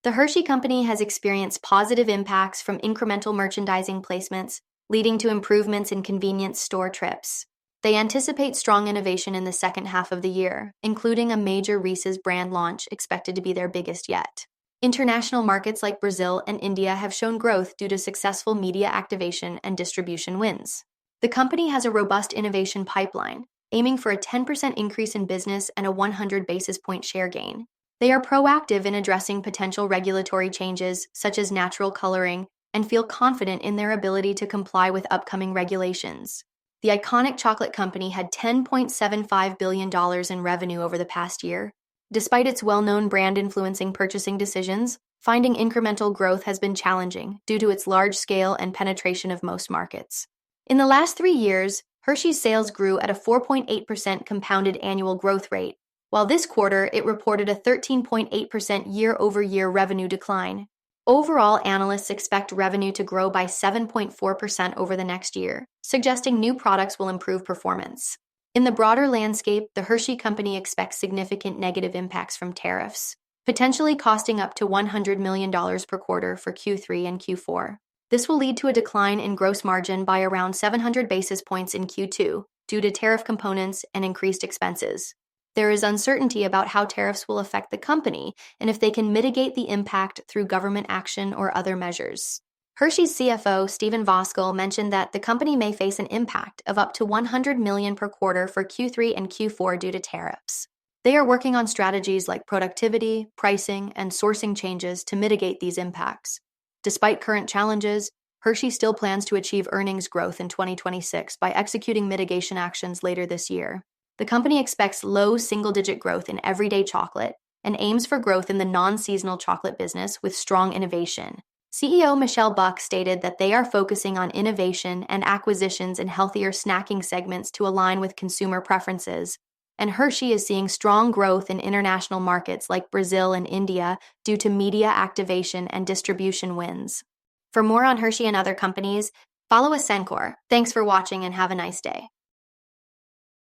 The Hershey Company has experienced positive impacts from incremental merchandising placements, leading to improvements in convenience store trips. They anticipate strong innovation in the second half of the year, including a major Reese's brand launch expected to be their biggest yet. International markets like Brazil and India have shown growth due to successful media activation and distribution wins. The company has a robust innovation pipeline, aiming for a 10% increase in business and a 100 basis point share gain. They are proactive in addressing potential regulatory changes, such as natural coloring, and feel confident in their ability to comply with upcoming regulations. The iconic chocolate company had $10.75 billion in revenue over the past year. Despite its well-known brand influencing purchasing decisions, finding incremental growth has been challenging due to its large scale and penetration of most markets. In the last 3 years, Hershey's sales grew at a 4.8% compounded annual growth rate, while this quarter it reported a 13.8% year-over-year revenue decline. Overall, analysts expect revenue to grow by 7.4% over the next year, suggesting new products will improve performance. In the broader landscape, the Hershey Company expects significant negative impacts from tariffs, potentially costing up to $100 million per quarter for Q3 and Q4. This will lead to a decline in gross margin by around 700 basis points in Q2 due to tariff components and increased expenses. There is uncertainty about how tariffs will affect the company and if they can mitigate the impact through government action or other measures. Hershey's CFO, Stephen Voskuil, mentioned that the company may face an impact of up to $100 million per quarter for Q3 and Q4 due to tariffs. They are working on strategies like productivity, pricing, and sourcing changes to mitigate these impacts. Despite current challenges, Hershey still plans to achieve earnings growth in 2026 by executing mitigation actions later this year. The company expects low single-digit growth in everyday chocolate and aims for growth in the non-seasonal chocolate business with strong innovation. CEO Michelle Buck stated that they are focusing on innovation and acquisitions in healthier snacking segments to align with consumer preferences, and Hershey is seeing strong growth in international markets like Brazil and India due to media activation and distribution wins. For more on Hershey and other companies, follow Ascencore. Thanks for watching and have a nice day.